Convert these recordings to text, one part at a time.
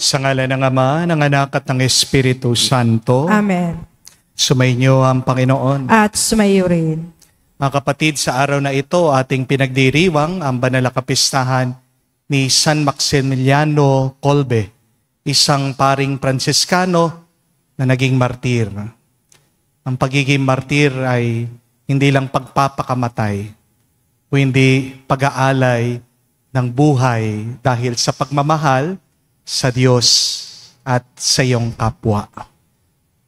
Sa ngalan ng Ama, ng Anak at ng Espiritu Santo. Amen. Sumainyo ang Panginoon. At sumayo rin. Mga kapatid, sa araw na ito, ating pinagdiriwang ang banal na kapistahan ni San Maximiliano Kolbe, isang paring Pransiskano na naging martir. Ang pagiging martir ay hindi lang pagpapakamatay, kundi pag-aalay ng buhay dahil sa pagmamahal sa Diyos at sa iyong kapwa.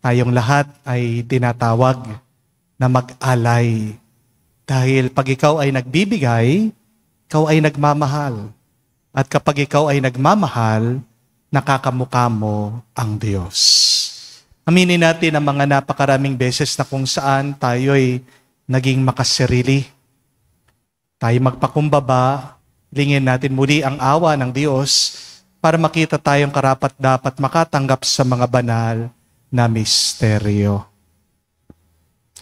Tayong lahat ay tinatawag na mag-alay. Dahil pag ikaw ay nagbibigay, ikaw ay nagmamahal. At kapag ikaw ay nagmamahal, nakakamukha mo ang Diyos. Aminin natin ang mga napakaraming beses na kung saan tayo ay naging makasarili. Tayo magpakumbaba, lingin natin muli ang awa ng Diyos para makita tayong karapat-dapat makatanggap sa mga banal na misteryo.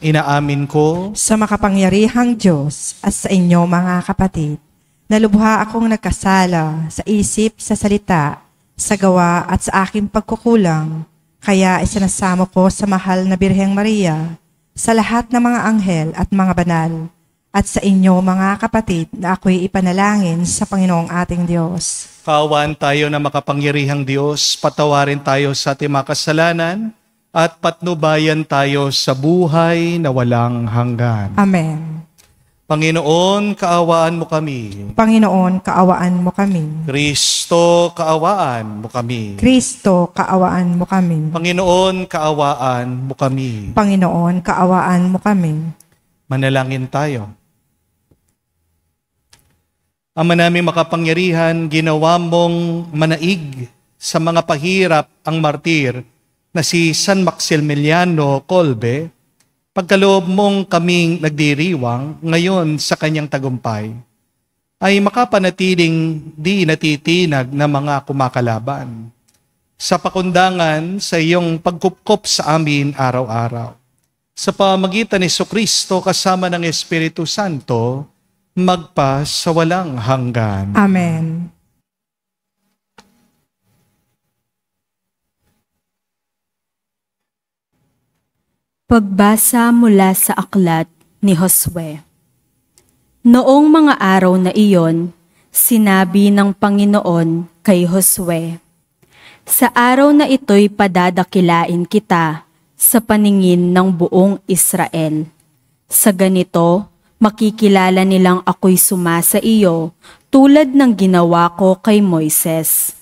Inaamin ko Sa makapangyarihang Diyos at sa inyo mga kapatid, na lubha akong nagkasala sa isip, sa salita, sa gawa at sa aking pagkukulang, kaya isinasamo ko sa mahal na Birheng Maria, sa lahat ng mga anghel at mga banal, at sa inyo mga kapatid na ako'y ipanalangin sa Panginoong ating Diyos. kaawaan tayo na makapangyarihang Diyos, patawarin tayo sa ating mga kasalanan, at patnubayan tayo sa buhay na walang hanggan. Amen. Panginoon, kaawaan mo kami. Panginoon, kaawaan mo kami. Kristo, kaawaan mo kami. Kristo, kaawaan mo kami. Panginoon, kaawaan mo kami. Panginoon, kaawaan mo kami. Manalangin tayo. Ama naming makapangyarihan, ginawa mong manaig sa mga pahirap ang martir na si San Maximiliano Kolbe, pagkaloob mong kaming nagdiriwang ngayon sa kanyang tagumpay, ay makapanatiling di natitinag na mga kumakalaban sa pakundangan sa iyong pagkupkop sa amin araw-araw. Sa pamagitan ni Jesucristo kasama ng Espiritu Santo, magpa sa walang hanggan. Amen. Pagbasa mula sa aklat ni Josue. Noong mga araw na iyon, sinabi ng Panginoon kay Josue, "Sa araw na ito'y padadakilain kita sa paningin ng buong Israel. Sa ganito, makikilala nilang ako'y sumasa iyo tulad ng ginawa ko kay Moises.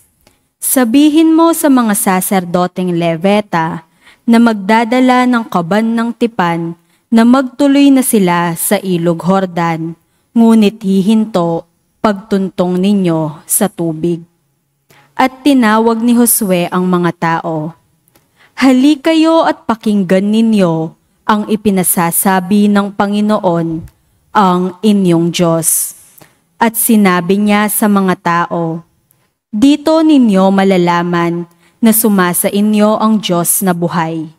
Sabihin mo sa mga saserdoteng Levita na magdadala ng kaban ng tipan na magtuloy na sila sa ilog Jordan, ngunit hihinto pagtuntong ninyo sa tubig." At tinawag ni Josue ang mga tao, "Hali kayo at pakinggan ninyo ang ipinasasabi ng Panginoon, ang inyong Diyos." At sinabi niya sa mga tao, "Dito ninyo malalaman na sumasa inyo ang Diyos na buhay.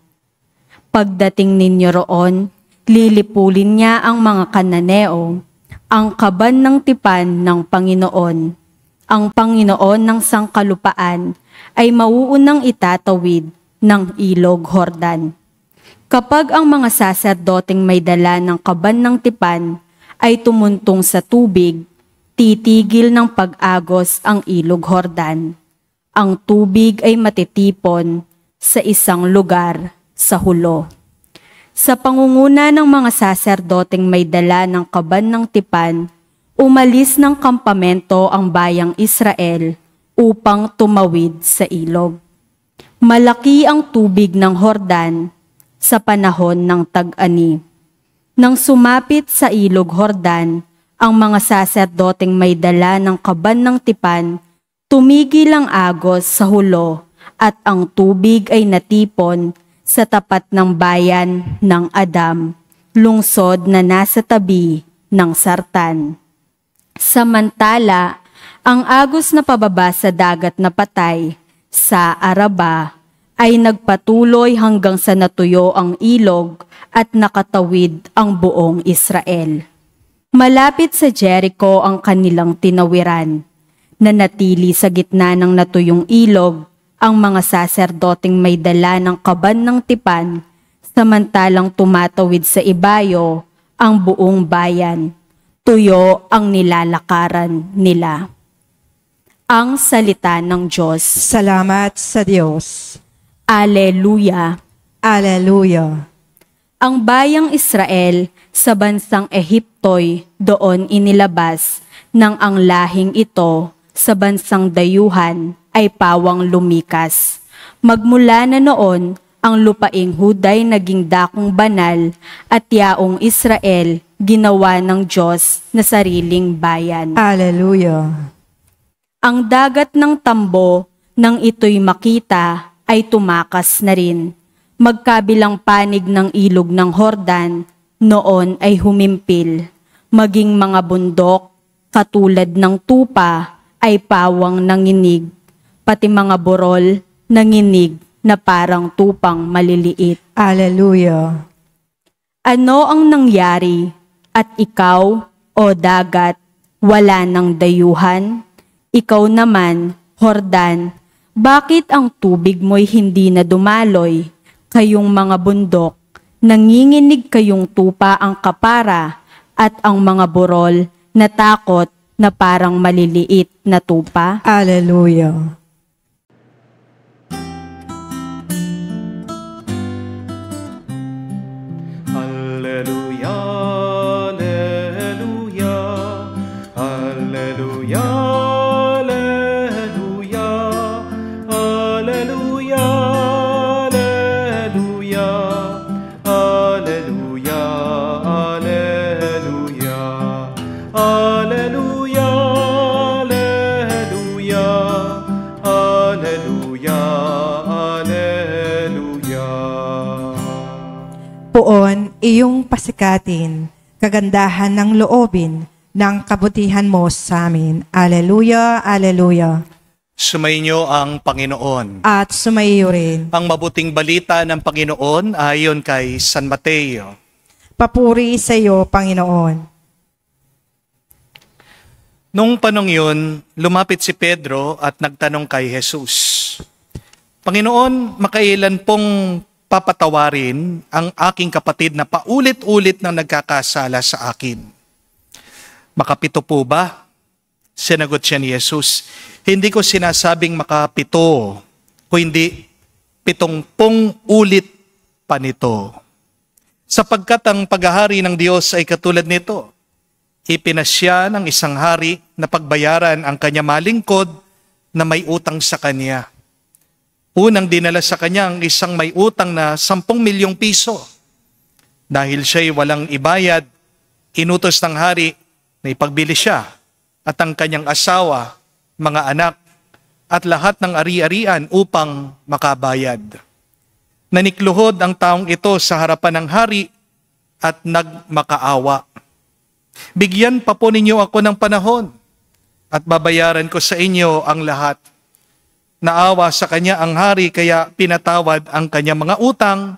Pagdating ninyo roon, lilipulin niya ang mga Kananeo, ang kaban ng tipan ng Panginoon. Ang Panginoon ng sangkalupaan ay mauunang itatawid ng ilog Jordan. Kapag ang mga saserdoteng may dala ng kaban ng tipan ay tumuntong sa tubig, titigil ng pag-agos ang ilog Jordan. Ang tubig ay matitipon sa isang lugar sa hulo. Sa pangunguna ng mga saserdoteng may dala ng kaban ng tipan, umalis ng kampamento ang bayang Israel upang tumawid sa ilog. Malaki ang tubig ng Jordan sa panahon ng tag-ani. Nang sumapit sa ilog Jordan, ang mga saserdoteng may dala ng kaban ng tipan, tumigil ang agos sa hulo at ang tubig ay natipon sa tapat ng bayan ng Adam, lungsod na nasa tabi ng Sartan. Samantala, ang agos na pababa sa dagat na patay sa Araba ay nagpatuloy hanggang sa natuyo ang ilog at nakatawid ang buong Israel. Malapit sa Jericho ang kanilang tinawiran. Nanatili sa gitna ng natuyong ilog ang mga saserdoteng may dala ng kaban ng tipan, samantalang tumatawid sa ibayo ang buong bayan. Tuyo ang nilalakaran nila. Ang salita ng Diyos. Salamat sa Diyos. Alleluia. Alleluia. Ang bayang Israel sa bansang Ehipto'y doon inilabas nang ang lahing ito sa bansang dayuhan ay pawang lumikas. Magmula na noon, ang lupaing Huday naging dakong banal at yaong Israel ginawa ng Diyos na sariling bayan. Alleluia. Ang dagat ng tambo nang ito'y makita ay tumakas na rin. Magkabilang panig ng ilog ng Hordan noon ay humimpil. Maging mga bundok katulad ng tupa ay pawang nanginig. Pati mga burol nanginig na parang tupang maliliit. Alleluia. Ano ang nangyari? At ikaw, o dagat, wala ng dayuhan? Ikaw naman, Hordan, bakit ang tubig mo'y hindi na dumaloy? Kayong mga bundok, nanginginig kayong tupa ang kapara at ang mga burol natakot na parang maliliit na tupa? Alleluia. Alleluia, alleluia, alleluia, alleluia, alleluia, alleluia, alleluia, alleluia, alleluia, alleluia, alleluia, alleluia. Poon iyong pasikatin, kagandahan ng loobin, ng kabutihan mo sa amin. Alleluia, alleluia. Sumainyo ang Panginoon. At sumaiyo rin. Ang mabuting balita ng Panginoon ayon kay San Mateo. Papuri sa iyo, Panginoon. Nung panong yun, lumapit si Pedro at nagtanong kay Jesus, Panginoon, makailan pong papatawarin ang aking kapatid na paulit-ulit na nagkakasala sa akin? Makapito po ba? Sinagot siya ni Jesus, hindi ko sinasabing makapito, kundi 70 ulit pa nito. Sapagkat ang paghahari ng Diyos ay katulad nito. Ipinasya ng isang hari na pagbayaran ang kanya malingkod na may utang sa kanya. Unang dinala sa kanya ang isang may utang na 10 milyong piso. Dahil siya'y walang ibayad, inutos ng hari na ipagbili siya at ang kanyang asawa, mga anak, at lahat ng ari-arian upang makabayad. Nanikluhod ang taong ito sa harapan ng hari at nagmakaawa. Bigyan pa po ninyo ako ng panahon at babayaran ko sa inyo ang lahat. Naawa sa kanya ang hari kaya pinatawad ang kanyang mga utang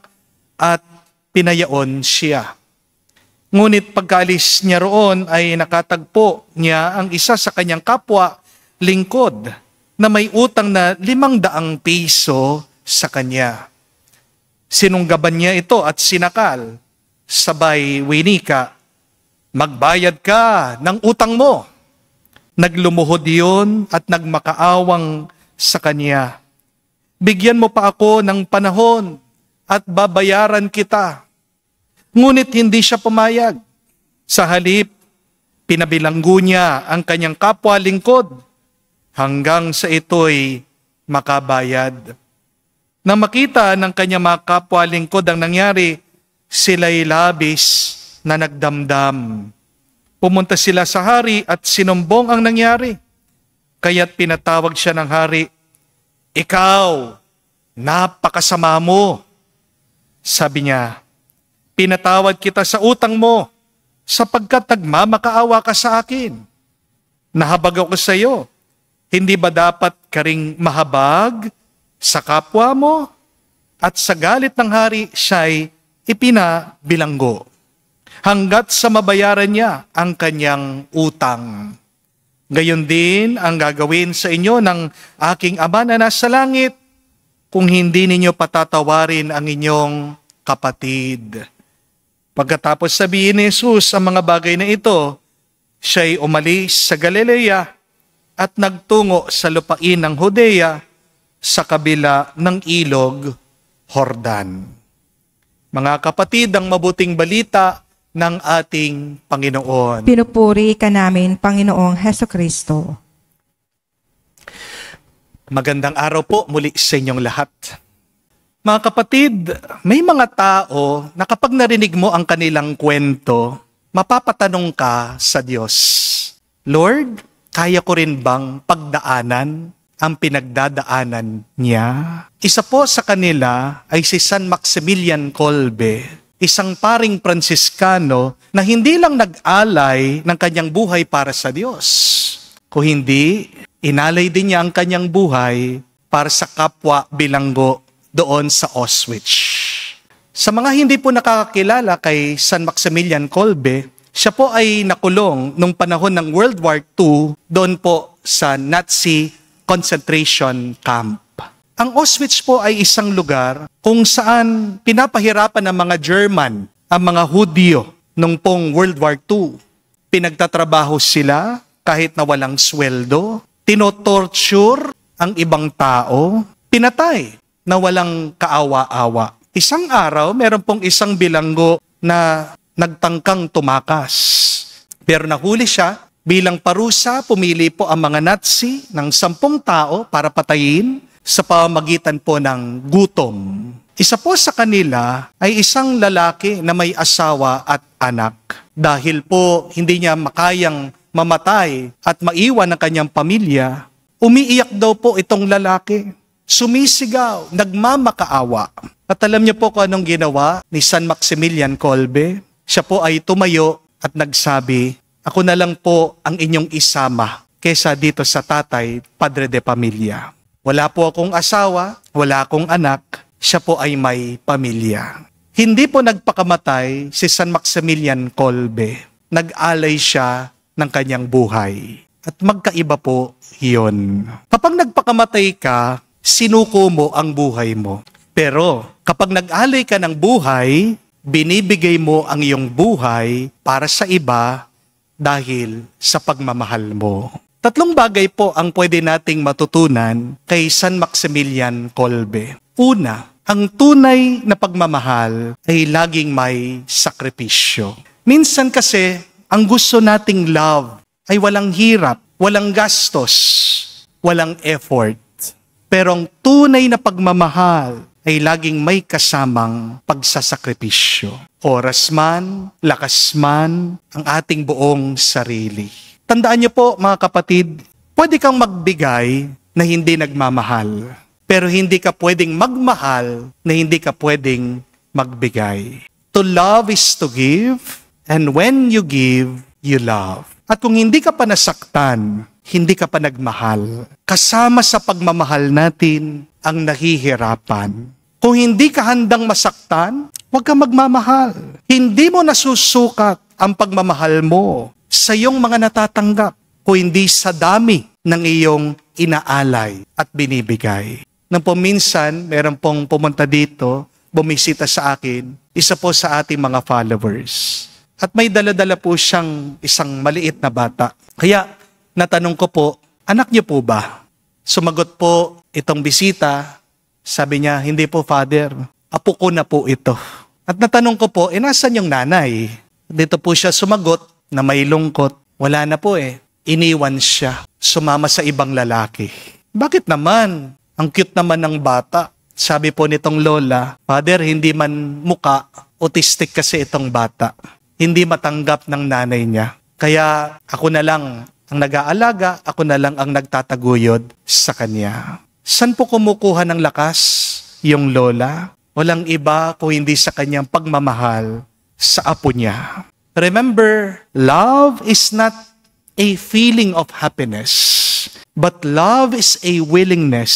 at pinayaon siya. Ngunit pagkaalis niya roon ay nakatagpo niya ang isa sa kanyang kapwa lingkod na may utang na 500 piso sa kanya. Sinunggaban niya ito at sinakal, sabay winika, magbayad ka ng utang mo. Naglumuhod yun at nagmakaawang sa kanya. Bigyan mo pa ako ng panahon at babayaran kita. Ngunit hindi siya pumayag. Sa halip, pinabilanggo niya ang kanyang kapwa lingkod hanggang sa ito'y makabayad. Nang makita ng kanyang mga kapwa lingkod ang nangyari, sila'y labis na nagdamdam. Pumunta sila sa hari at sinumbong ang nangyari. Kaya't pinatawag siya ng hari, ikaw, napakasama mo. Sabi niya, pinatawad kita sa utang mo sapagkat nagmamakaawa ka sa akin. Nahabag ako sa iyo. Hindi ba dapat ka ring mahabag sa kapwa mo? At sa galit ng hari, siya'y ipinabilanggo hanggat sa mabayaran niya ang kanyang utang. Gayon din ang gagawin sa inyo ng aking Ama na nasa langit kung hindi ninyo patatawarin ang inyong kapatid. Pagkatapos sabihin ni Jesus ang mga bagay na ito, siya'y umalis sa Galilea at nagtungo sa lupain ng Judea sa kabila ng ilog Jordan. Mga kapatid, ang mabuting balita ng ating Panginoon. Pinupuri ka namin, Panginoong Hesukristo. Magandang araw po muli sa inyong lahat. Mga kapatid, may mga tao na kapag narinig mo ang kanilang kwento, mapapatanong ka sa Diyos, Lord, kaya ko rin bang pagdaanan ang pinagdadaanan niya? Isa po sa kanila ay si San Maximilian Kolbe, isang paring Pransiskano na hindi lang nag-alay ng kanyang buhay para sa Diyos, kung hindi, inalay din niya ang kanyang buhay para sa kapwa bilanggo doon sa Auschwitz. Sa mga hindi po nakakakilala kay San Maximilian Kolbe, siya po ay nakulong nung panahon ng World War II doon po sa Nazi concentration camp. Ang Auschwitz po ay isang lugar kung saan pinapahirapan ng mga German ang mga Hudyo nung pong World War II. Pinagtatrabaho sila kahit na walang sweldo, tinotorture ang ibang tao, pinatay na walang kaawa-awa. Isang araw, meron pong isang bilanggo na nagtangkang tumakas. Pero nahuli siya, bilang parusa, pumili po ang mga Nazi ng 10 tao para patayin sa pamamagitan po ng gutom. Isa po sa kanila ay isang lalaki na may asawa at anak. Dahil po hindi niya makayang mamatay at maiwan ang kanyang pamilya, umiiyak daw po itong lalaki. Sumisigaw, nagmamakaawa. At alam niyo po kung anong ginawa ni San Maximilian Kolbe? Siya po ay tumayo at nagsabi, ako na lang po ang inyong isama kesa dito sa tatay, padre de pamilya. Wala po akong asawa, wala akong anak, siya po ay may pamilya. Hindi po nagpakamatay si San Maximilian Kolbe. Nag-alay siya ng kanyang buhay. At magkaiba po yun. Kapag nagpakamatay ka, sinuko mo ang buhay mo. Pero kapag nag-alay ka ng buhay, binibigay mo ang iyong buhay para sa iba dahil sa pagmamahal mo. 3 bagay po ang pwede nating matutunan kay San Maximilian Kolbe. Una, ang tunay na pagmamahal ay laging may sakripisyo. Minsan kasi, ang gusto nating love ay walang hirap, walang gastos, walang effort. Pero ang tunay na pagmamahal ay laging may kasamang pagsasakripisyo. Oras man, lakas man, ang ating buong sarili. Tandaan niyo po mga kapatid, pwede kang magbigay na hindi nagmamahal. Pero hindi ka pwedeng magmahal na hindi ka pwedeng magbigay. To love is to give, and when you give, you love. At kung hindi ka pa nasaktan, hindi ka pa nagmahal. Kasama sa pagmamahal natin ang nahihirapan. Kung hindi ka handang masaktan, huwag kang magmamahal. Hindi mo nasusukat ang pagmamahal mo sa iyong mga natatanggap, kung hindi sa dami ng iyong inaalay at binibigay. Nang minsan, meron pong pumunta dito, bumisita sa akin, isa po sa ating mga followers. At may dala-dala po siyang isang maliit na bata. Kaya natanong ko po, anak niyo po ba? Sumagot po itong bisita, sabi niya, hindi po father, apo ko na po ito. At natanong ko po, nasan yung nanay? Dito po siya sumagot na may lungkot. Wala na po iniwan siya, sumama sa ibang lalaki. Bakit naman? Ang cute naman ng bata. Sabi po nitong lola, father, hindi man muka, autistic kasi itong bata. Hindi matanggap ng nanay niya. Kaya ako na lang ang nag-aalaga, ako na lang ang nagtataguyod sa kanya. San po kumukuha ng lakas yung lola? Walang iba kung hindi sa kanyang pagmamahal sa apo niya. Remember, love is not a feeling of happiness, but love is a willingness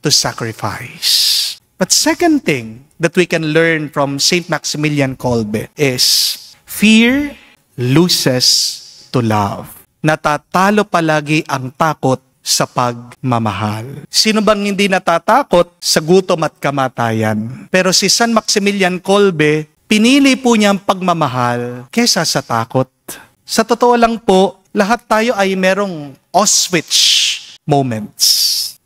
to sacrifice. But second thing that we can learn from Saint Maximilian Kolbe is fear loses to love. Natatalo palagi ang takot sa pagmamahal. Sino bang hindi natatakot sa gutom at kamatayan? Pero si San Maximilian Kolbe, pinili po niya ang pagmamahal kesa sa takot. Sa totoo lang po, lahat tayo ay merong Auschwitz moments.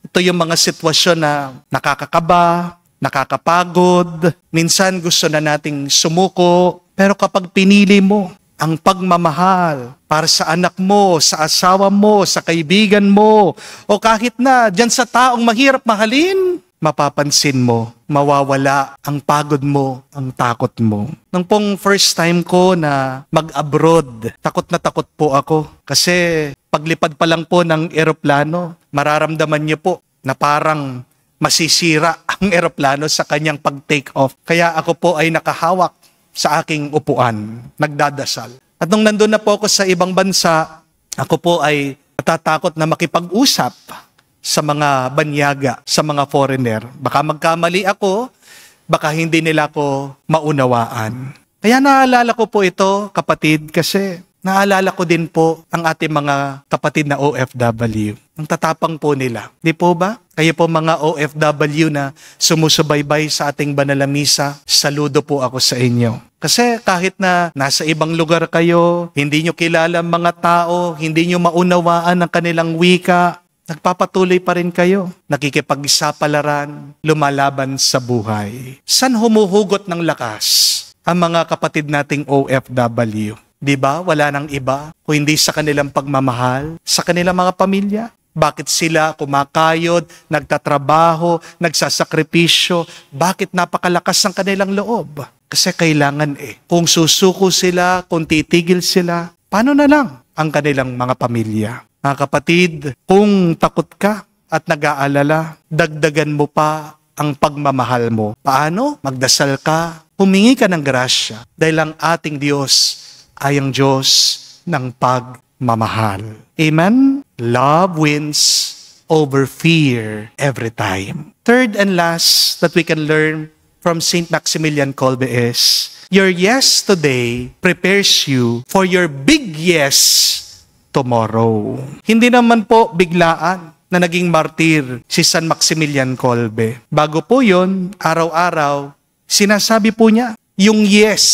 Ito yung mga sitwasyon na nakakakaba, nakakapagod, minsan gusto na nating sumuko, pero kapag pinili mo ang pagmamahal para sa anak mo, sa asawa mo, sa kaibigan mo, o kahit na dyan sa taong mahirap mahalin, mapapansin mo, mawawala ang pagod mo, ang takot mo. Nung pong first time ko na mag-abroad, takot na takot po ako. Kasi paglipad pa lang po ng eroplano, mararamdaman niyo po na parang masisira ang eroplano sa kanyang pag-take off. Kaya ako po ay nakahawak sa aking upuan, nagdadasal. At nung nandun na po ako sa ibang bansa, ako po ay natatakot na makipag-usap sa mga banyaga, sa mga foreigner. Baka magkamali ako, baka hindi nila ako maunawaan. Kaya naalala ko po ito, kapatid, kasi naalala ko din po ang ating mga kapatid na OFW. Ang tatapang po nila. Di po ba? Kayo po mga OFW na sumusubaybay sa ating banal na misa, saludo po ako sa inyo. Kasi kahit na nasa ibang lugar kayo, hindi nyo kilala ang mga tao, hindi nyo maunawaan ang kanilang wika, nagpapatuloy pa rin kayo. Nakikipag-isapalaran, lumalaban sa buhay. San humuhugot ng lakas ang mga kapatid nating OFW? Di ba? Wala nang iba kung hindi sa kanilang pagmamahal, sa kanilang mga pamilya. Bakit sila kumakayod, nagtatrabaho, nagsasakripisyo? Bakit napakalakas ang kanilang loob? Kasi kailangan Kung susuko sila, kung titigil sila, paano na lang ang kanilang mga pamilya? Mga kapatid, kung takot ka at nag-aalala, dagdagan mo pa ang pagmamahal mo. Paano? Magdasal ka, humingi ka ng grasya, dahil ang ating Diyos ay ang Diyos ng pagmamahal. Amen? Love wins over fear every time. Third and last that we can learn from St. Maximilian Kolbe is, your yes today prepares you for your big yes tomorrow. Hindi naman po biglaan na naging martir si San Maximilian Kolbe. Bago po yun, araw-araw, sinasabi po niya yung yes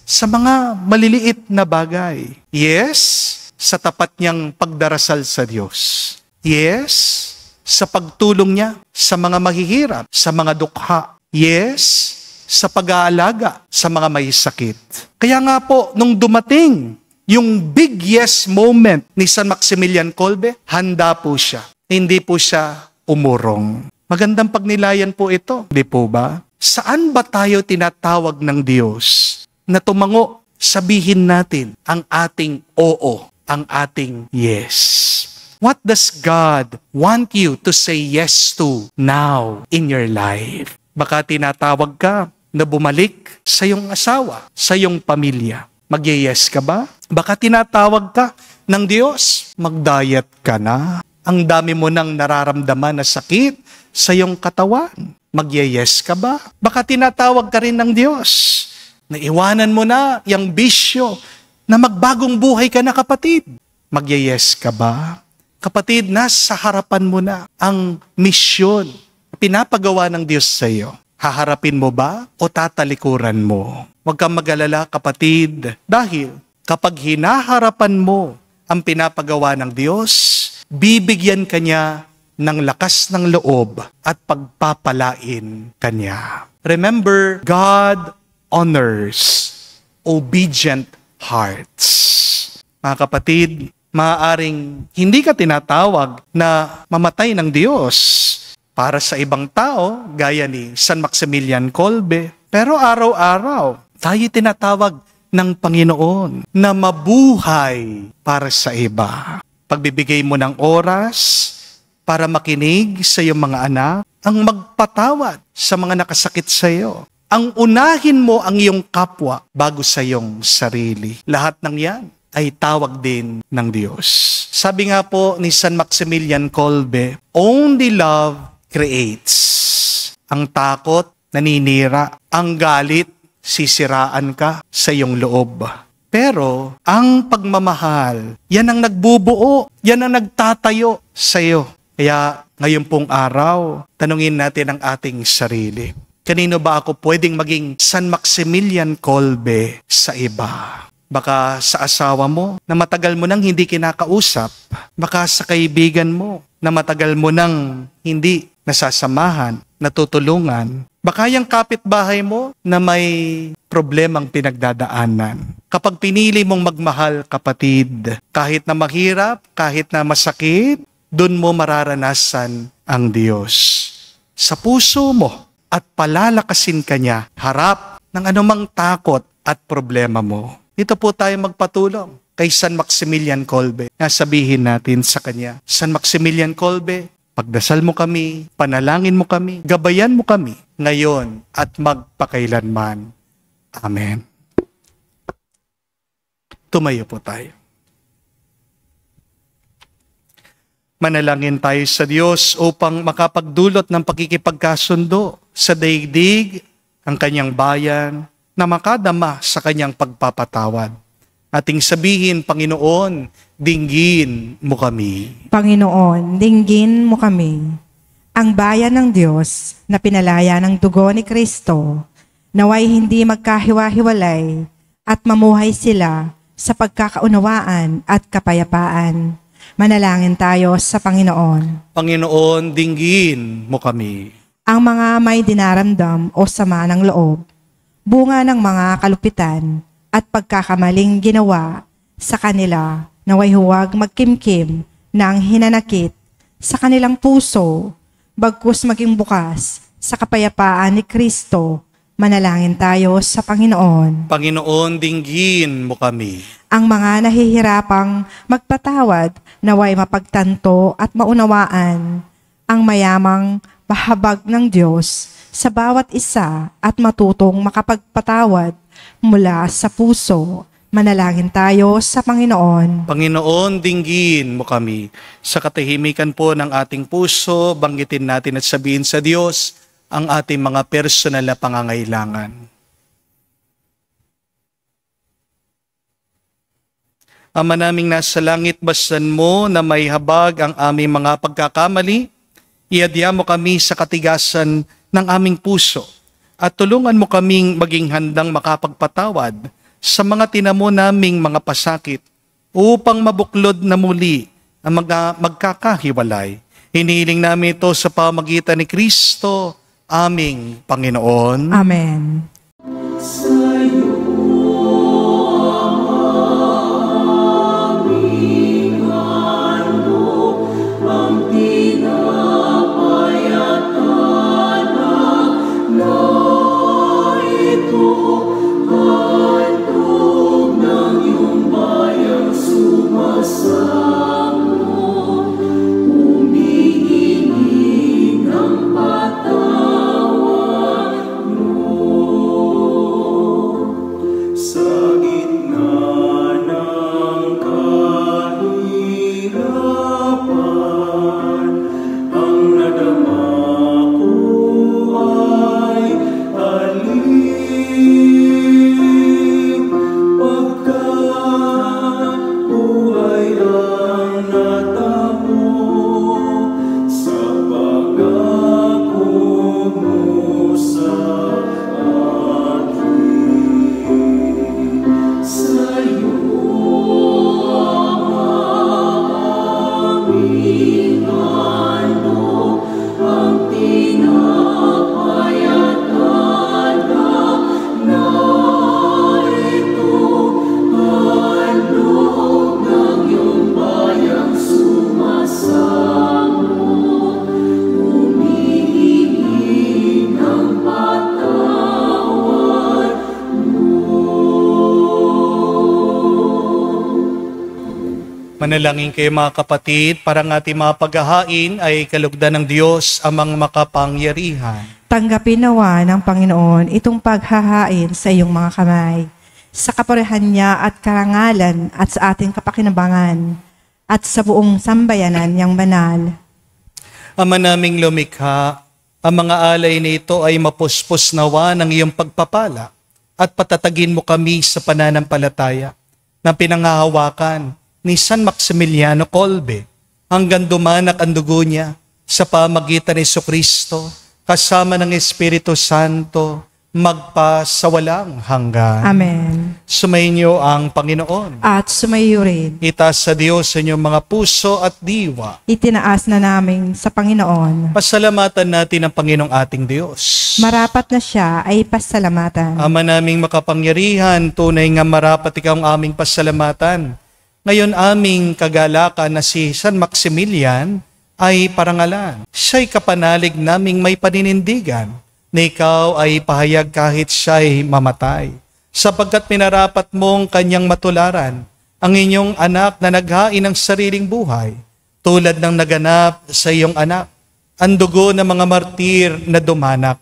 sa mga maliliit na bagay. Yes, sa tapat niyang pagdarasal sa Diyos. Yes, sa pagtulong niya sa mga mahihirap, sa mga dukha. Yes, sa pag-aalaga sa mga may sakit. Kaya nga po, nung dumating yung big yes moment ni San Maximilian Kolbe, handa po siya. Hindi po siya umurong. Magandang pagnilayan po ito, di po ba? Saan ba tayo tinatawag ng Diyos na tumango, sabihin natin ang ating oo, ang ating yes? What does God want you to say yes to now in your life? Baka tinatawag ka na bumalik sa iyong asawa, sa iyong pamilya. Mag-yes ka ba? Baka tinatawag ka ng Diyos, mag-diet ka na. Ang dami mo nang nararamdaman na sakit sa iyong katawan. Mag-yes ka ba? Baka tinatawag ka rin ng Diyos na iwanan mo na yung bisyo, na magbagong buhay ka na, kapatid. Mag-yes ka ba? Kapatid, nasa harapan mo na ang misyon pinapagawa ng Diyos sa iyo. Haharapin mo ba o tatalikuran mo? Huwag kang mag-alala, kapatid, dahil kapag hinaharapan mo ang pinapagawa ng Diyos, bibigyan ka niya ng lakas ng loob at pagpapalain ka niya. Remember, God honors obedient hearts. Mga kapatid, maaaring hindi ka tinatawag na mamatay ng Diyos para sa ibang tao, gaya ni San Maximilian Kolbe. Pero araw-araw, tayo tinatawag ng Panginoon na mabuhay para sa iba. Pagbibigay mo ng oras para makinig sa iyong mga anak, ang magpatawad sa mga nakasakit sa iyo, ang unahin mo ang iyong kapwa bago sa iyong sarili. Lahat ng yan ay tawag din ng Diyos. Sabi nga po ni San Maximilian Kolbe, only love creates. Ang takot, naninira. Ang galit, sisiraan ka sa iyong loob. Pero ang pagmamahal, yan ang nagbubuo, yan ang nagtatayo sa iyo. Kaya ngayon pong araw, tanungin natin ang ating sarili. Kanino ba ako pwedeng maging San Maximilian Kolbe sa iba? Baka sa asawa mo na matagal mo nang hindi kinakausap. Baka sa kaibigan mo na matagal mo nang hindi nasasamahan, natutulungan. Baka yung kapitbahay mo na may problemang pinagdadaanan. Kapag pinili mong magmahal, kapatid, kahit na mahirap, kahit na masakit, dun mo mararanasan ang Diyos. Sa puso mo at palalakasin ka niya harap ng anumang takot at problema mo. Dito po tayo magpatulong kay San Maximilian Kolbe. Sabihin natin sa kanya, San Maximilian Kolbe, pagdasal mo kami, panalangin mo kami, gabayan mo kami ngayon at magpakailanman. Amen. Tumayo po tayo. Manalangin tayo sa Diyos upang makapagdulot ng pakikipagkasundo sa daigdig ang kanyang bayan na makadama sa kanyang pagpapatawad. Ating sabihin, Panginoon, dinggin mo kami. Panginoon, dinggin mo kami. Ang bayan ng Diyos na pinalaya ng dugo ni Kristo, naway hindi magkahiwa-hiwalay at mamuhay sila sa pagkakaunawaan at kapayapaan. Manalangin tayo sa Panginoon. Panginoon, dinggin mo kami. Ang mga may dinaramdam o sama ng loob, bunga ng mga kalupitan at pagkakamaling ginawa sa kanila, naway huwag magkimkim ng hinanakit sa kanilang puso, bagkus maging bukas sa kapayapaan ni Kristo. Manalangin tayo sa Panginoon. Panginoon, dinggin mo kami. Ang mga nahihirapang magpatawad, naway mapagtanto at maunawaan ang mayamang pahabag ng Diyos sa bawat isa at matutong makapagpatawad mula sa puso. Manalangin tayo sa Panginoon. Panginoon, dinggin mo kami. Sa katahimikan po ng ating puso, banggitin natin at sabihin sa Diyos ang ating mga personal na pangangailangan. Ama naming nasa langit, basan mo na may habag ang aming mga pagkakamali. Iadya mo kami sa katigasan ng aming puso at tulungan mo kaming maging handang makapagpatawad sa mga tinamo naming mga pasakit upang mabuklod na muli ang mga magkakahiwalay. Hinihiling namin ito sa pamagitan ni Kristo, aming Panginoon. Amen. Manalangin kayo mga kapatid, para ng ating mga paghahain ay kalugdan ng Diyos amang makapangyarihan. Tanggapin nawa ng Panginoon itong paghahain sa iyong mga kamay, sa kapurihan niya at karangalan at sa ating kapakinabangan, at sa buong sambayanan niyang banal. Ama naming lumikha, ang mga alay nito ay mapuspos nawa ng iyong pagpapala at patatagin mo kami sa pananampalataya. na pinanghahawakan ni San Maximiliano Kolbe hanggang dumanak ang dugo niya sa pamagitan ni Jesucristo kasama ng Espiritu Santo magpa sa walang hanggan. Amen. Sumainyo ang Panginoon. At sumayo rin. Itaas sa Diyos sa inyong mga puso at diwa. Itinaas na namin sa Panginoon. Pasalamatan natin ang Panginoong ating Diyos. Marapat na siya ay pasalamatan. Ama naming makapangyarihan, tunay nga marapat ikaw ang aming pasalamatan. Ngayon aming kagalakan na si San Maximilian ay parangalan. Siya'y kapanalig naming may paninindigan na ikaw ay pahayag kahit siya'y mamatay. Sapagkat minarapat mong kanyang matularan ang inyong anak na naghain ng sariling buhay, tulad ng naganap sa iyong anak. Ang dugo ng mga martir na dumanak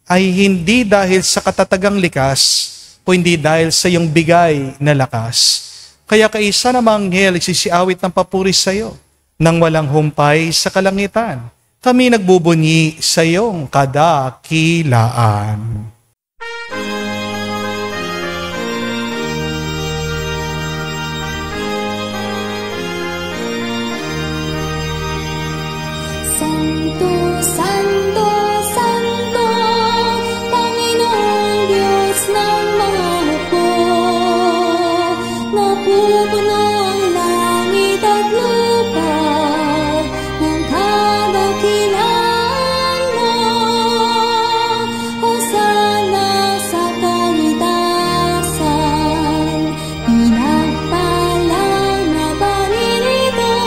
ay hindi dahil sa katatagang likas, kundi dahil sa iyong bigay na lakas. Kaya kaisa na manghel sisiawit ng papuri sa iyo, nang walang humpay sa kalangitan. Kami nagbubunyi sa iyong kadakilaan. Santo, Santo, Santo, Panginoong Diyos ng mga hukbo. Napupuno ang langit at lupa ng kadakilaan mo. Hosana sa kaitasan, pinagpalang na paninito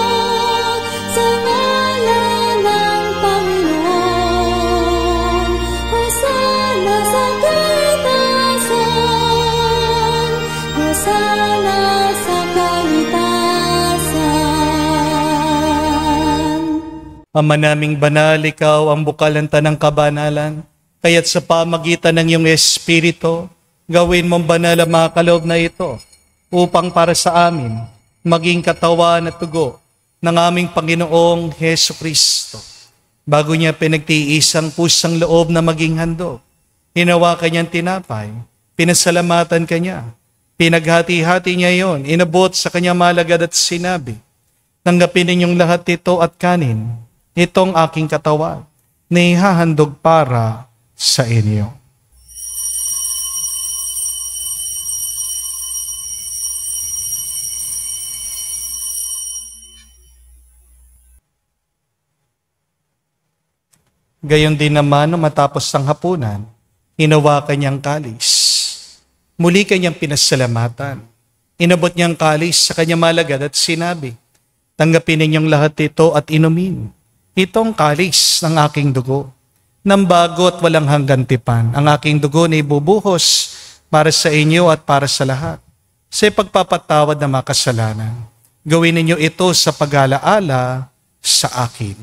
sa ngalan ng Panginoon. Hosana sa kaitasan, Hosana sa kaitasan. Ama naming banal, ikaw ang bukalanta ng kabanalan, kaya't sa pamagitan ng iyong Espiritu, gawin mong banal ang mga kaloob na ito, upang para sa amin, maging katawan at tugo ng aming Panginoong Hesu Kristo. Bago niya pinagtiis ang pusang loob na maging handog, hinawakan niyang tinapay, pinasalamatan kanya, pinaghati-hati niya yon, inabot sa kanyang malagad at sinabi, tanggapin ninyong lahat ito at kanin, itong aking katawan, na ihahandog para sa inyo. Gayon din naman, matapos ang hapunan, hinawakan niyang kalis. Muli kanyang pinasalamatan. Inabot niyang kalis sa kanyang malagad at sinabi, tanggapin ninyong lahat ito at inumin. Itong kalis ng aking dugo, ng bago at walang hanggan tipan. Ang aking dugo na ibubuhos para sa inyo at para sa lahat, sa pagpapatawad ng mga kasalanan. Gawin ninyo ito sa pag-alaala sa akin.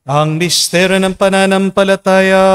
Ang misteryo ng pananampalataya.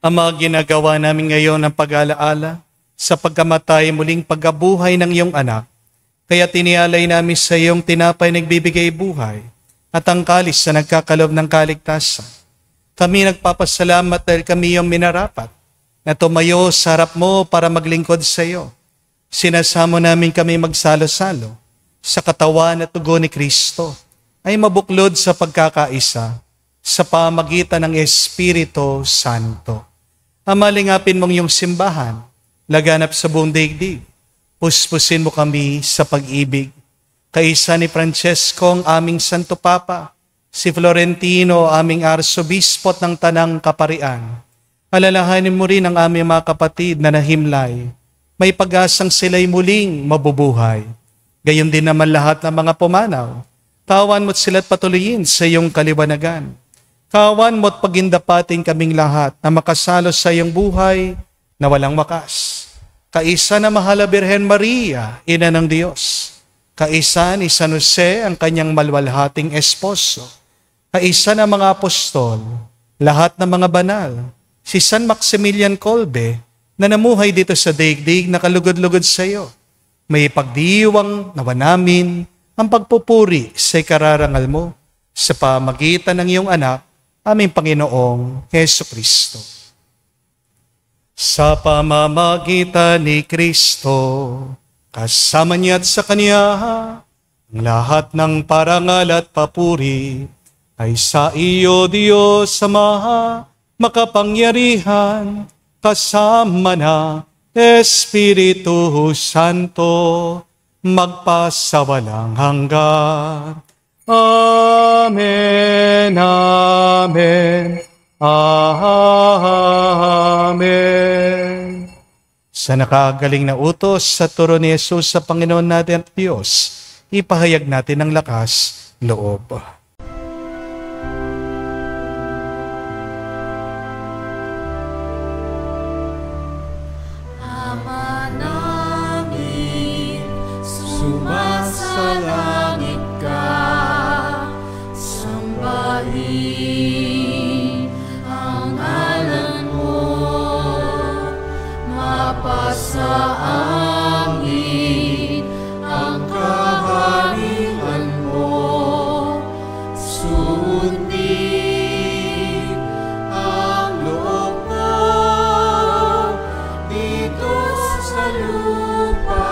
Ama, ginagawa namin ngayon ang pag-alaala sa pagkamatay muling pagkabuhay ng iyong anak. Kaya tinialay namin sa iyong tinapay nagbibigay buhay at ang kalis na nagkakalob ng kaligtasan. Kami nagpapasalamat dahil kami iyong minarapat na tumayo sa harap mo para maglingkod sa iyo. Sinasamo namin kami magsalo-salo sa katawan at dugo ni Kristo ay mabuklod sa pagkakaisa sa pamagitan ng Espiritu Santo. Amalingapin mong iyong simbahan, laganap sa buong daigdig. Puspusin mo kami sa pag-ibig. kaisa ni Francesco ang aming Santo Papa, si Florentino aming Arsobispot ng Tanang Kaparian. Alalahanin mo rin ang aming mga kapatid na nahimlay, may pag-asang sila'y muling mabubuhay. Gayon din naman lahat ng mga pumanaw, kawan mo't sila't patuloyin sa iyong kaliwanagan. Kawan mo't pagindapating kaming lahat na makasalo sa iyong buhay na walang wakas. Kaisa na mahal na Birhen Maria, Ina ng Diyos. Kaisa ni San Jose, ang kanyang malwalhating esposo. Kaisa na mga apostol, lahat ng mga banal. Si San Maximilian Kolbe, na namuhay dito sa daigdig na kalugod-lugod sa iyo. May pagdiwang nawa namin ang pagpupuri sa ikararangal mo sa pamagitan ng iyong anak, aming Panginoong Jesucristo. Sa pamamagitan ni Kristo, kasama niya at sa Kanya, ang lahat ng parangal at papuri ay sa iyo, Diyos Ama, makapangyarihan, kasama na Espiritu Santo, magpasawalang hanggan. Amen, amen, amen. Sa nakagaling na utos sa turo ni Jesus sa Panginoon natin at Diyos, ipahayag natin ang lakas loob. Sumasalangit ka, sambahin ang ngalan mo, mapasa amin ang kaharian mo, sundin ang loob mo dito sa lupa.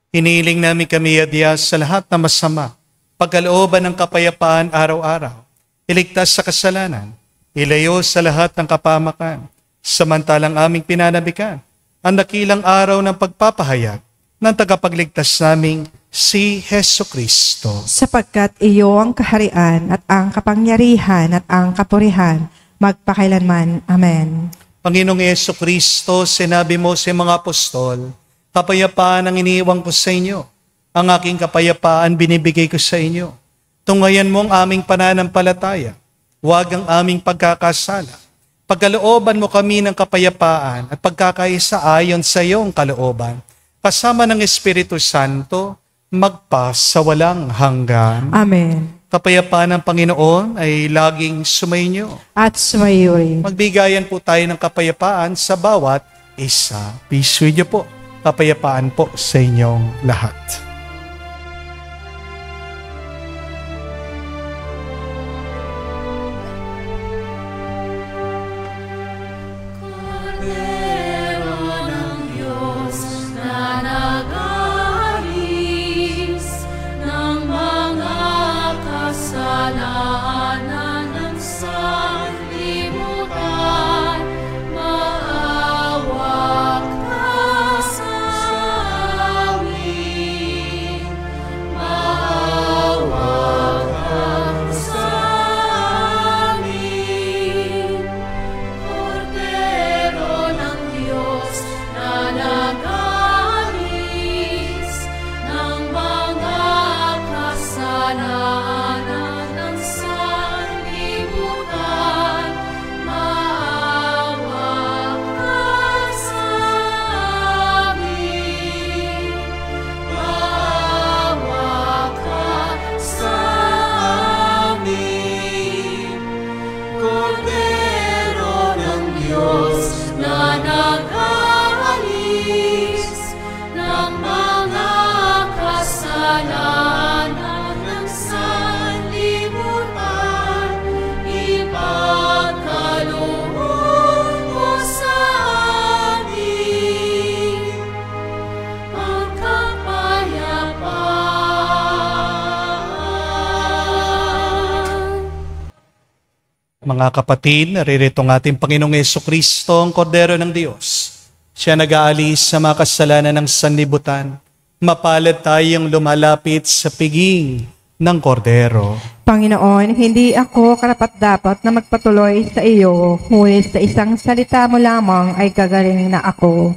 Hiniling namin kami, Diyos, sa lahat na masama, pagkalooban ng kapayapaan araw-araw, iligtas sa kasalanan, ilayo sa lahat ng kapamakan, samantalang aming pinanabikan, ang dakilang araw ng pagpapahayag ng tagapagligtas naming si Heso Kristo. Sapagkat iyo ang kaharian at ang kapangyarihan at ang kapurihan, magpakailanman. Amen. Panginoong Heso Kristo, sinabi mo sa mga apostol, kapayapaan ang iniiwan ko sa inyo. Ang aking kapayapaan binibigay ko sa inyo. Tungayan mo ang aming pananampalataya. Huwag ang aming pagkakasala. Pagkalooban mo kami ng kapayapaan at pagkakaisa ayon sa iyong kalooban. Kasama ng Espiritu Santo, magpasawalang hanggan. Amen. Kapayapaan ng Panginoon ay laging sumainyo. At sumayo rin. Magbigayan po tayo ng kapayapaan sa bawat isa. Peace with you po. Kapayapaan po sa inyong lahat. Kordero ng Diyos na nag-aalis ng mga kasalanan ng sanlibutan, maawa ka sa amin. Mga kapatid, naririto ng ating Panginoong Jesucristo, ang Kordero ng Diyos. Siya nag-aalis sa mga kasalanan ng sanlibutan. Mapalad tayong lumalapit sa piging ng Kordero. Panginoon, hindi ako karapat-dapat na magpatuloy sa iyo, ngunit sa isang salita mo lamang ay gagaling na ako.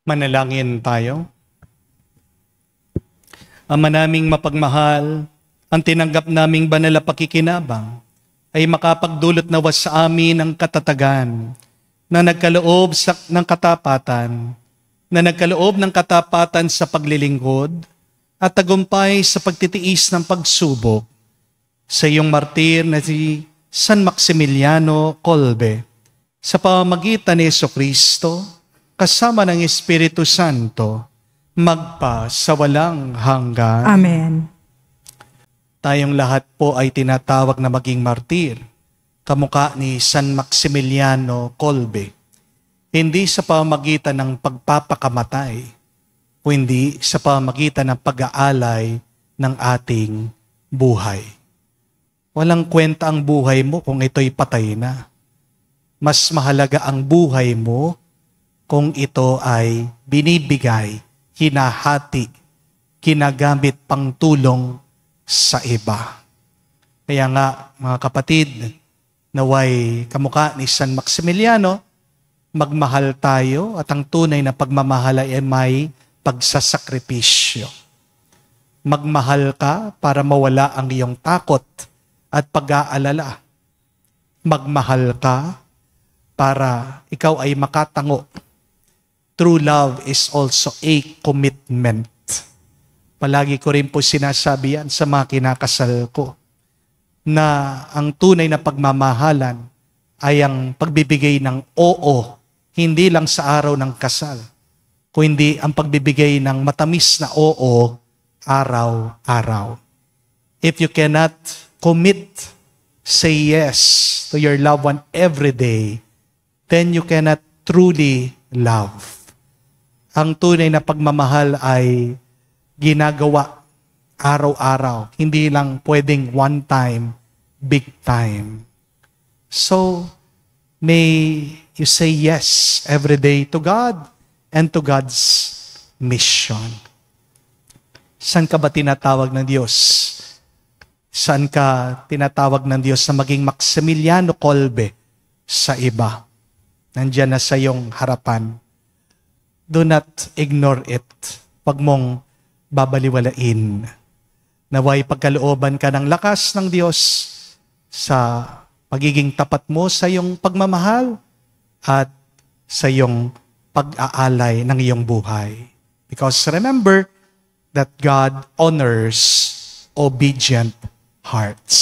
Manalangin tayo. Ama naming mapagmahal, ang tinanggap naming banal na pakikinabang ay makapagdulot nawa sa amin ng katatagan na nagkaloob ng katapatan, sa paglilingkod at tagumpay sa pagtitiis ng pagsubok sa iyong martir na si San Maximiliano Kolbe sa pamamagitan ni Jesucristo kasama ng Espiritu Santo, magpa sa walang hanggan. Amen. Tayong lahat po ay tinatawag na maging martir, kamukha ni San Maximiliano Kolbe, hindi sa pamamagitan ng pagpapakamatay, kundi sa pamamagitan ng pag-aalay ng ating buhay. Walang kwenta ang buhay mo kung ito'y patay na. Mas mahalaga ang buhay mo kung ito ay binibigay, hinahati, ginagamit pang tulong sa iba. Kaya nga, mga kapatid, naway kamukha ni San Maximiliano, magmahal tayo at ang tunay na pagmamahal ay may pagsasakripisyo. Magmahal ka para mawala ang iyong takot at pag-aalala. Magmahal ka para ikaw ay makatango. True love is also a commitment. Palagi ko rin po sinasabi yan sa mga kinakasal ko na ang tunay na pagmamahalan ay ang pagbibigay ng oo, hindi lang sa araw ng kasal, kundi ang pagbibigay ng matamis na oo araw-araw. If you cannot commit, say yes to your loved one every day, then you cannot truly love. Ang tunay na pagmamahal ay ginagawa araw-araw. Hindi lang pwedeng one time, big time. So, may you say yes every day to God and to God's mission. Saan ka ba tinatawag ng Diyos? Saan ka tinatawag ng Diyos na maging Maximiliano Kolbe sa iba? Nandiyan na sa iyong harapan. Do not ignore it. Huwag mong babaliwalain. Naway pagkalooban ka ng lakas ng Diyos sa pagiging tapat mo sa iyong pagmamahal at sa iyong pag-aalay ng iyong buhay. Because remember that God honors obedient hearts.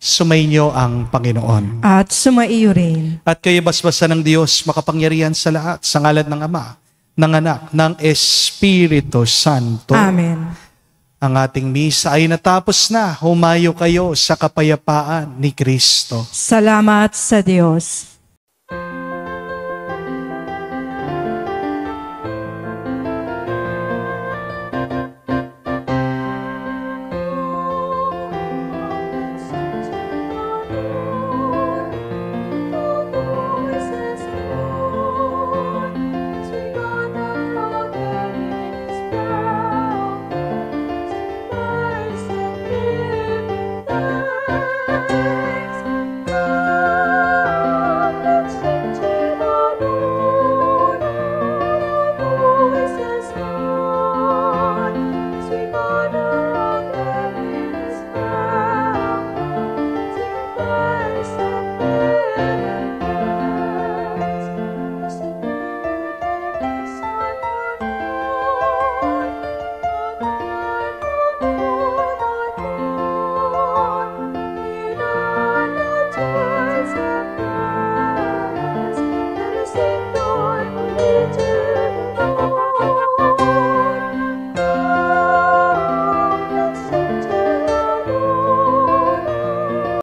Sumainyo ang Panginoon. At sumaiyo rin. At kayo basbasa ng Diyos, makapangyarihan sa lahat, sa ngalan ng Ama, ng Anak, ng Espiritu Santo. Amen. Ang ating misa ay natapos na. Humayo kayo sa kapayapaan ni Kristo. Salamat sa Diyos.